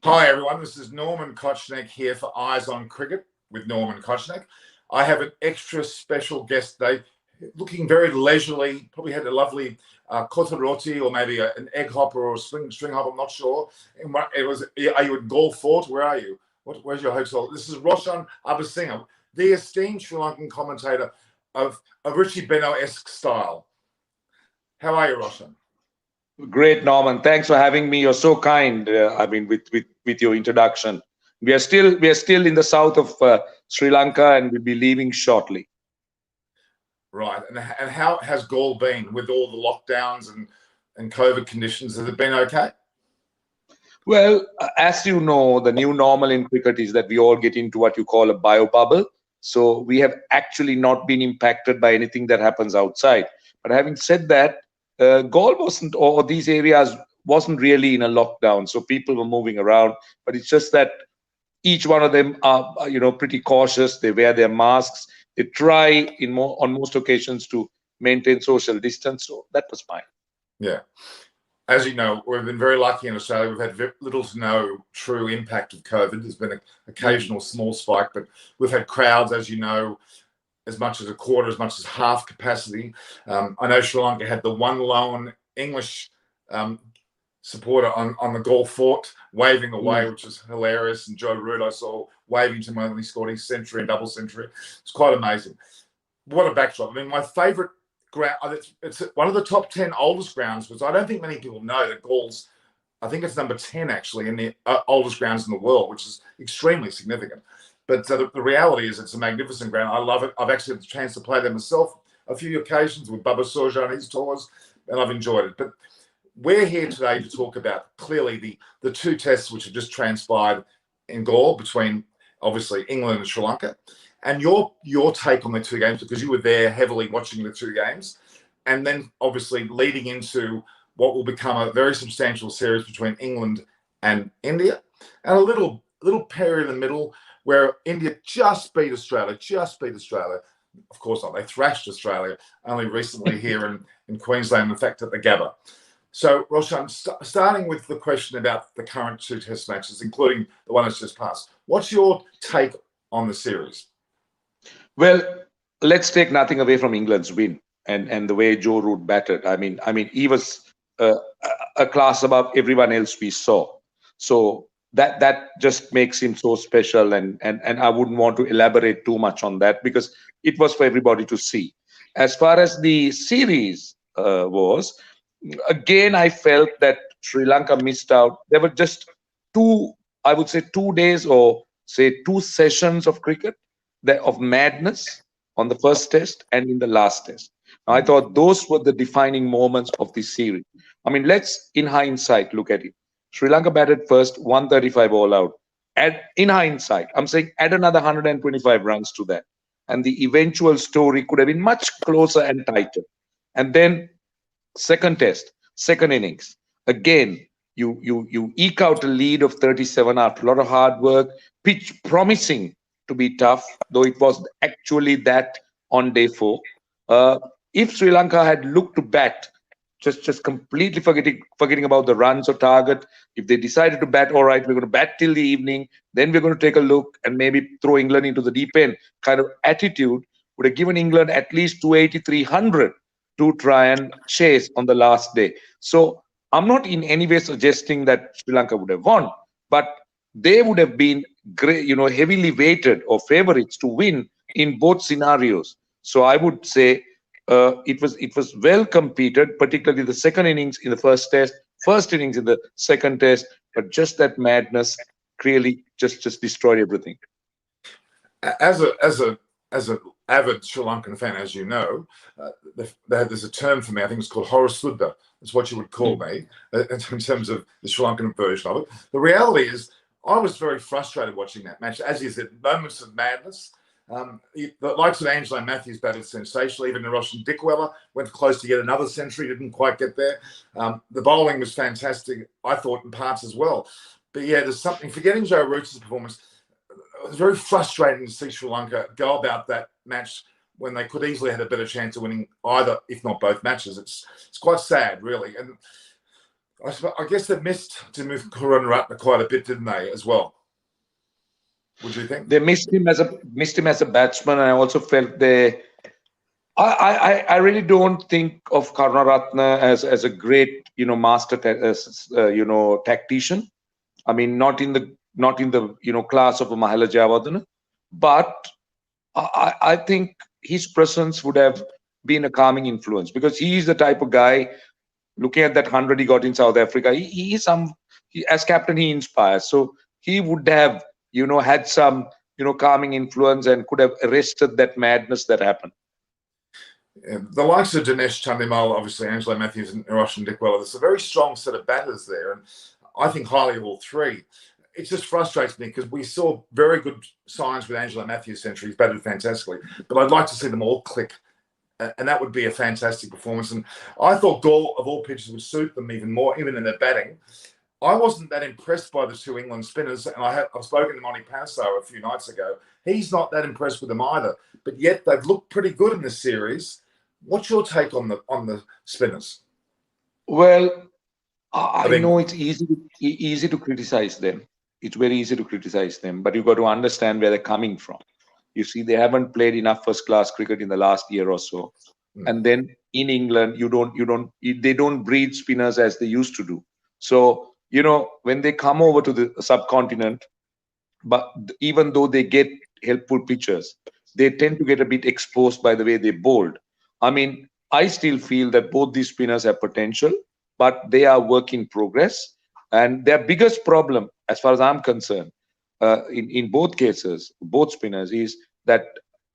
Hi everyone, this is Norman Kochnick here for Eyes on Cricket with Norman Kochnick. I have an extra special guest today, looking very leisurely, probably had a lovely kota roti or maybe an egg hopper or a string hopper, I'm not sure. Are you at Galle Fort? Where are you? Where's your hotel? This is Roshan Abeysinghe, the esteemed Sri Lankan commentator of a Richie Beno-esque style. How are you, Roshan? Great, Norman. Thanks for having me. You're so kind. With your introduction, we are still in the south of Sri Lanka, and we'll be leaving shortly. Right. And how has Galle been with all the lockdowns and COVID conditions? Has it been okay? Well, as you know, the new normal in cricket is that we all get into what you call a bio bubble. So we have actually not been impacted by anything that happens outside. But having said that, Galle wasn't, or these areas wasn't really in a lockdown. So people were moving around. But it's just that each one of them are, pretty cautious. They wear their masks. They try on most occasions to maintain social distance. So that was fine. Yeah. As you know, we've been very lucky in Australia. We've had little to no true impact of COVID. There's been an occasional small spike, but we've had crowds, as you know, as much as a quarter, as much as half capacity. I know Sri Lanka had the one lone English supporter on the Galle Fort waving away, which was hilarious. And Joe Root I saw waving to him when he scored his century and double century. It's quite amazing. What a backdrop. I mean, my favourite ground, it's one of the top 10 oldest grounds, because I don't think many people know that Galle's, I think it's number 10 actually in the oldest grounds in the world, which is extremely significant. But the reality is it's a magnificent ground. I love it. I've actually had the chance to play there myself a few occasions with Bubba Soja on his tours, and I've enjoyed it. But we're here today to talk about clearly the two tests which have just transpired in Galle between obviously England and Sri Lanka, and your take on the two games, because you were there heavily watching the two games, and then obviously leading into what will become a very substantial series between England and India, and a little period in the middle where India just beat Australia. Of course not. They thrashed Australia only recently here in Queensland, in fact, at the Gabba. So, Roshan, starting with the question about the current two test matches, including the one that's just passed, what's your take on the series? Well, let's take nothing away from England's win and the way Joe Root batted. I mean, he was a class above everyone else we saw. So that just makes him so special, and I wouldn't want to elaborate too much on that because it was for everybody to see. As far as the series was, again, I felt that Sri Lanka missed out. There were just two 2 days or say 2 sessions of cricket of madness on the first test and in the last test. Now, I thought those were the defining moments of this series. I mean, let's, in hindsight, look at it. Sri Lanka batted first, 135 all out. In hindsight, I'm saying add another 125 runs to that. And the eventual story could have been much closer and tighter. And then second test, second innings. Again, you eke out a lead of 37 after a lot of hard work, pitch promising to be tough, though it was actually that on day 4. If Sri Lanka had looked to bat, just completely forgetting about the runs or target, if they decided to bat, all right, we're going to bat till the evening, then we're going to take a look and maybe throw England into the deep end kind of attitude, would have given England at least 280, 300 to try and chase on the last day. So I'm not in any way suggesting that Sri Lanka would have won, but they would have been great, heavily weighted or favorites to win in both scenarios. So I would say it was well competed, particularly the second innings in the first test, first innings in the second test, but just that madness really just destroyed everything. As a avid Sri Lankan fan, as you know, there's a term for me. I think it's called Horasudha. That's what you would call me in terms of the Sri Lankan version of it. The reality is, I was very frustrated watching that match. As you said, moments of madness. The likes of Angelo Matthews batted sensationally. Even Roshan Dickwella went close to get another century, didn't quite get there. The bowling was fantastic, I thought, in parts as well. But yeah, there's something, forgetting Joe Root's performance, it was very frustrating to see Sri Lanka go about that match when they could easily have a better chance of winning either, if not both matches. It's quite sad, really. And I guess they missed Dimuth Karunaratne quite a bit, didn't they, as well? Would you think? They missed him as a batsman, and I also felt they. I really don't think of Karunaratne as a great master tactician. I mean, not in the class of a Mahela Jayawardene, but I think his presence would have been a calming influence, because he is the type of guy. Looking at that 100 he got in South Africa, as captain he inspires. So he would have had some calming influence and could have arrested that madness that happened. The likes of Dinesh Chandimal, obviously Angelo Matthews and Roshan Abeysinghe, there's a very strong set of batters there, and I think highly of all three. It just frustrates me because we saw very good signs with Angelo Matthews' century. He's batted fantastically, but I'd like to see them all click, and that would be a fantastic performance. And I thought Gaul, of all pitches, would suit them even more, even in their batting. I wasn't that impressed by the two England spinners, and I've spoken to Monty Passo a few nights ago. He's not that impressed with them either, but yet they've looked pretty good in this series. What's your take on the spinners? Well, I know it's easy to criticize them. It's very easy to criticize them, but you've got to understand where they're coming from. You see, they haven't played enough first-class cricket in the last year or so, and then in England, they don't breed spinners as they used to do. So when they come over to the subcontinent, but even though they get helpful pitchers, they tend to get a bit exposed by the way they bowled. I mean, I still feel that both these spinners have potential, but they are work in progress. And their biggest problem, as far as I'm concerned, in both cases, both spinners, is that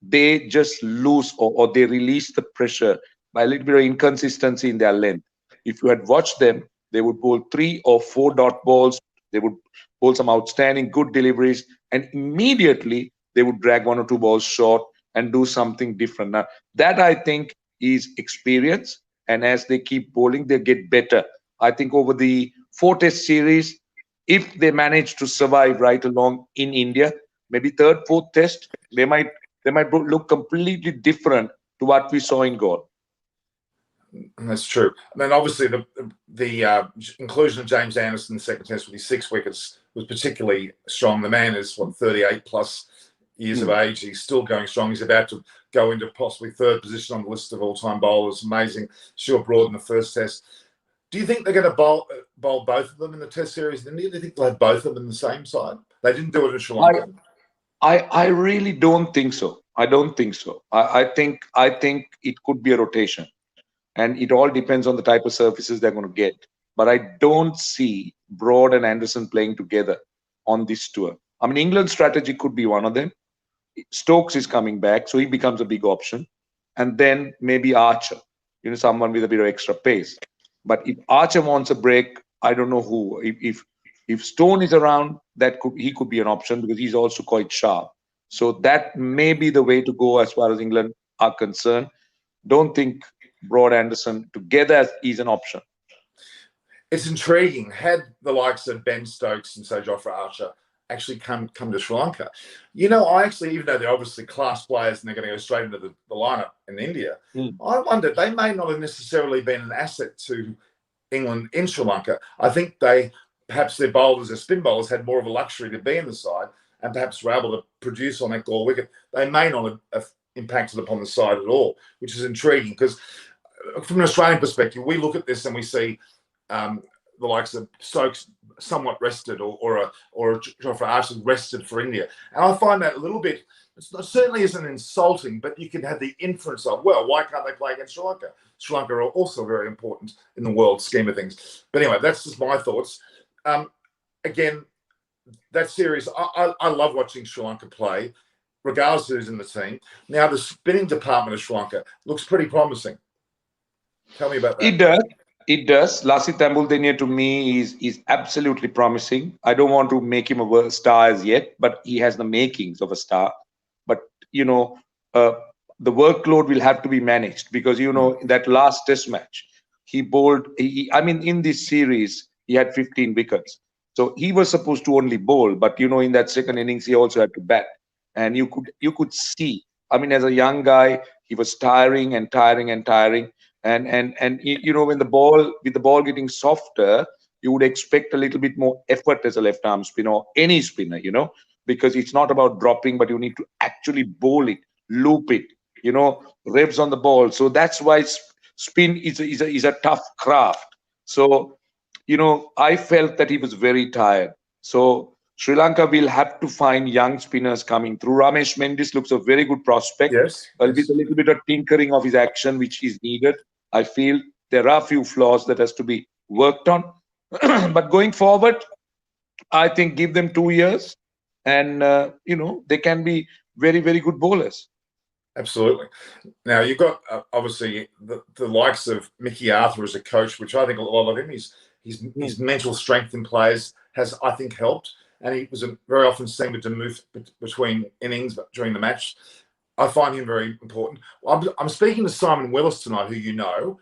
they just lose or they release the pressure by a little bit of inconsistency in their length. If you had watched them, they would bowl 3 or 4 dot balls. They would bowl some outstanding, good deliveries, and immediately they would drag 1 or 2 balls short and do something different. Now, that I think is experience, and as they keep bowling, they get better. I think over the 4-test series, if they manage to survive right along in India, maybe 3rd, 4th test, they might look completely different to what we saw in Gaul. That's true. And then obviously the inclusion of James Anderson in the 2nd test with his 6 wickets was particularly strong. The man is 38 plus years of age. He's still going strong. He's about to go into possibly 3rd position on the list of all-time bowlers. Amazing. Stuart Broad in the 1st test. Do you think they're going to bowl both of them in the test series in India? Do you think they'll have both of them in the same side? They didn't do it in Sri Lanka. I really don't think so. I don't think so. I think it could be a rotation, and it all depends on the type of surfaces they're going to get. But I don't see Broad and Anderson playing together on this tour. I mean, England's strategy could be one of them. Stokes is coming back, so he becomes a big option, and then maybe Archer, someone with a bit of extra pace. But if Archer wants a break, I don't know who. If Stone is around, he could be an option, because he's also quite sharp. So that may be the way to go as far as England are concerned. Don't think Broad Anderson together is an option. It's intriguing. Had the likes of Ben Stokes and Sir Jofra Archer actually come to Sri Lanka, I actually, even though they're obviously class players and they're going to go straight into the lineup in India, I wonder, they may not have necessarily been an asset to England in Sri Lanka. I think perhaps their bowlers, their spin bowlers, had more of a luxury to be in the side and perhaps were able to produce on that Gaul wicket. They may not have impacted upon the side at all, which is intriguing, because from an Australian perspective, we look at this and we see the likes of Stokes somewhat rested, or Jofra Archer rested for India. And I find that a little bit, it certainly isn't insulting, but you can have the inference of, well, why can't they play against Sri Lanka? Sri Lanka are also very important in the world scheme of things. But anyway, that's just my thoughts. Again, that series, I love watching Sri Lanka play, regardless of who's in the team. Now, the spinning department of Sri Lanka looks pretty promising. Tell me about that. It does. It does. Lasith Ambuldennia to me is absolutely promising. I don't want to make him a star as yet, but he has the makings of a star. But the workload will have to be managed, because that last test match, he bowled. In this series he had 15 wickets, so he was supposed to only bowl. But in that second innings he also had to bat, and you could see. As a young guy, he was tiring. And when the ball getting softer, you would expect a little bit more effort as a left arm spinner or any spinner, because it's not about dropping, but you need to actually bowl it, loop it, revs on the ball. So that's why spin is a tough craft. So, I felt that he was very tired. So Sri Lanka will have to find young spinners coming through. Ramesh Mendis looks a very good prospect. Yes. With a little bit of tinkering of his action, which is needed. I feel there are a few flaws that has to be worked on. But going forward, I think give them 2 years, and they can be very, very good bowlers. Absolutely. Now you've got obviously the likes of Mickey Arthur as a coach, which I think a lot of him, his mental strength in players has, I think, helped, and he was very often seen to move between innings during the match. I find him very important. I'm speaking to Simon Willis tonight, who you know,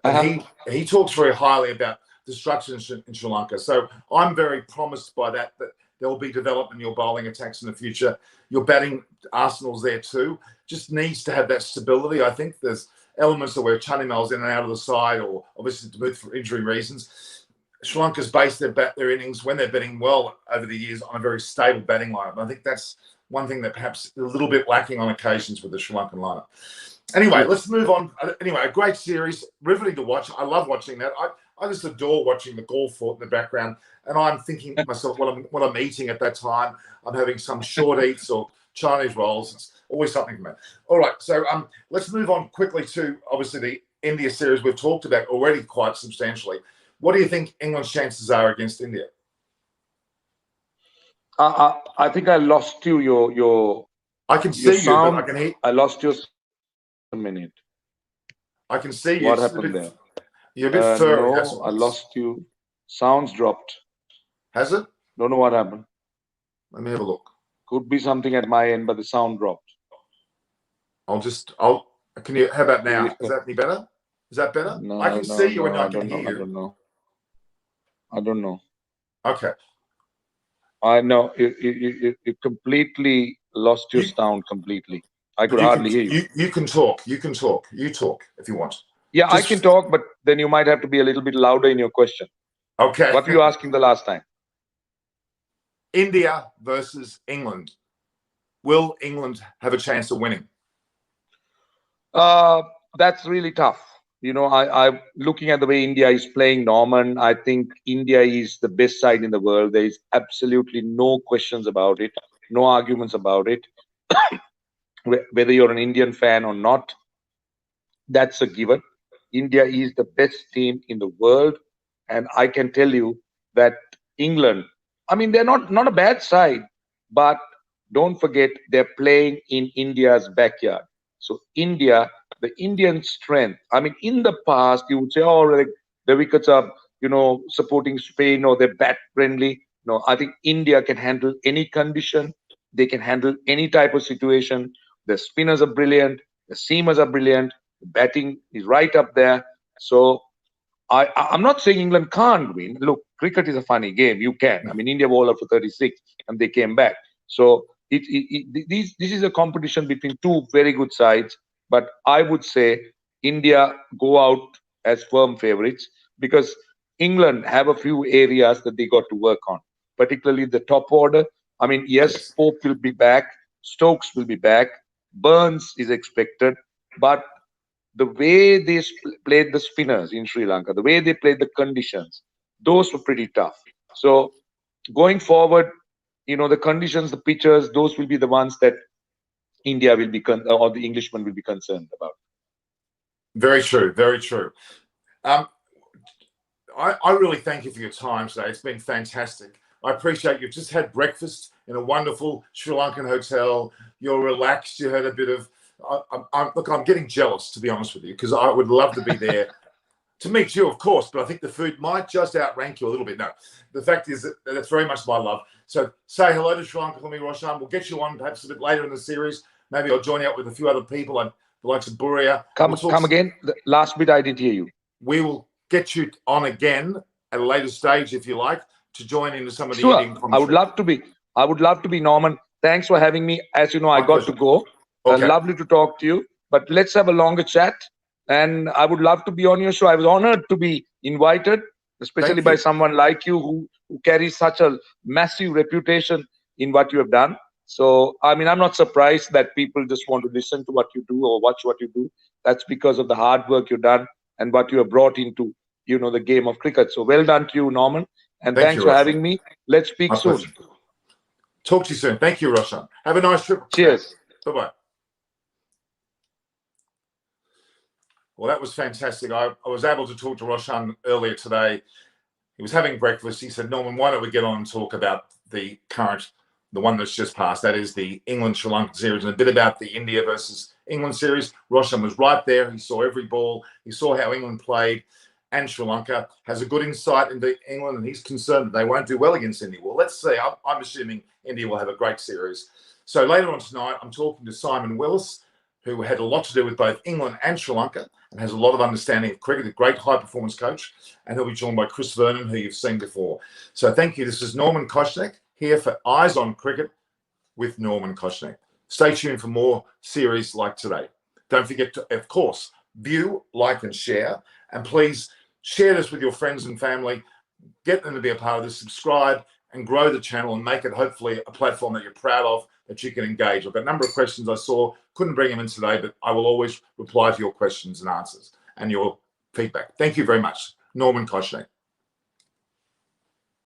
and he talks very highly about the structure in Sri Lanka. So I'm very promised by that there will be development in your bowling attacks in the future. Your batting arsenal's there too. Just needs to have that stability. I think there's elements of where Chandimal's in and out of the side, or obviously to move for injury reasons. Sri Lanka's based their innings when they're batting well over the years on a very stable batting lineup. I think that's one thing that perhaps is a little bit lacking on occasions with the Sri Lankan lineup. Anyway, let's move on. Anyway, a great series, riveting to watch. I love watching that. I just adore watching the golf in the background, and I'm thinking to myself what I'm eating at that time. I'm having some short eats or Chinese rolls. It's always something for me. All right, so let's move on quickly to obviously the India series we've talked about already quite substantially. What do you think England's chances are against India? I think I lost you. Your I can see you, but I can hear. I lost you a minute. I can see you. What happened there? You're a bit furry. No, I lost you. Sounds dropped. Has it? Don't know what happened. Let me have a look. Could be something at my end, but the sound dropped. Can you, how about now? Is that any better? Is that better? No, I can see you and I can hear you. I don't know. Okay. I know it completely lost your sound completely. I could hardly hear you. You can talk. You can talk. You talk if you want. Yeah, I can talk, but then you might have to be a little bit louder in your question. Okay. What were you asking the last time? India versus England. Will England have a chance of winning? That's really tough. I looking at the way India is playing, Norman, I think India is the best side in the world. There is absolutely no questions about it, no arguments about it. Whether you're an Indian fan or not, that's a given. India is the best team in the world, and I can tell you that England, I mean, they're not a bad side, but don't forget they're playing in India's backyard. So India, the Indian strength, I mean, in the past, you would say, oh, like the wickets are, supporting Spain or they're bat friendly. No, I think India can handle any condition. They can handle any type of situation. The spinners are brilliant. The seamers are brilliant. The batting is right up there. So I'm not saying England can't win. Look, cricket is a funny game. You can. I mean, India bowled up for 36 and they came back. So this is a competition between two very good sides. But I would say India go out as firm favorites because England have a few areas that they got to work on, particularly the top order. I mean, yes, Pope will be back. Stokes will be back. Burns is expected. But the way they played the spinners in Sri Lanka, the way they played the conditions, those were pretty tough. So going forward, the conditions, the pitchers, those will be the ones that India will be, or the Englishman will be concerned about. Very true. Very true. I really thank you for your time today. It's been fantastic. I appreciate you've just had breakfast in a wonderful Sri Lankan hotel. You're relaxed. You had a bit of. Look, I'm getting jealous, to be honest with you, because I would love to be there to meet you, of course, but I think the food might just outrank you a little bit. No, the fact is that that's very much my love. So say hello to Sri Lanka for me, Roshan. We'll get you on perhaps a bit later in the series. Maybe I'll join you up with a few other people, like the likes of Buria. Come again. The last bit I didn't hear you. We will get you on again at a later stage, if you like, to join into some of the Indian commentary. I would love to be, Norman. Thanks for having me. As you know, I got to go. Okay. Lovely to talk to you. But let's have a longer chat. And I would love to be on your show. I was honored to be invited. especially Thank by you. someone like you who carries such a massive reputation in what you have done. So, I mean, I'm not surprised that people just want to listen to what you do or watch what you do. That's because of the hard work you've done and what you have brought into, the game of cricket. So well done to you, Norman. And Thank thanks you, for Roshan. having me. Let's speak My soon. pleasure. Talk to you soon. Thank you, Roshan. Have a nice trip. Cheers. Bye-bye. Well, that was fantastic. I was able to talk to Roshan earlier today. He was having breakfast. He said, Norman, why don't we get on and talk about the one that's just passed. That is the England-Sri Lankan series, and a bit about the India versus England series. Roshan was right there. He saw every ball. He saw how England played, and Sri Lanka has a good insight into England, and he's concerned that they won't do well against India. Well, let's see. I'm assuming India will have a great series. So later on tonight, I'm talking to Simon Willis, who had a lot to do with both England and Sri Lanka and has a lot of understanding of cricket, a great high-performance coach. And he'll be joined by Chris Vernon, who you've seen before. So thank you. This is Norman Koshnek here for Eyes on Cricket with Norman Koshnek. Stay tuned for more series like today. Don't forget to, of course, view, like, and share. And please share this with your friends and family. Get them to be a part of this. Subscribe and grow the channel and make it hopefully a platform that you're proud of, that you can engage. I've got a number of questions I saw, couldn't bring them in today, but I will always reply to your questions and answers and your feedback. Thank you very much. Norman Koshnek.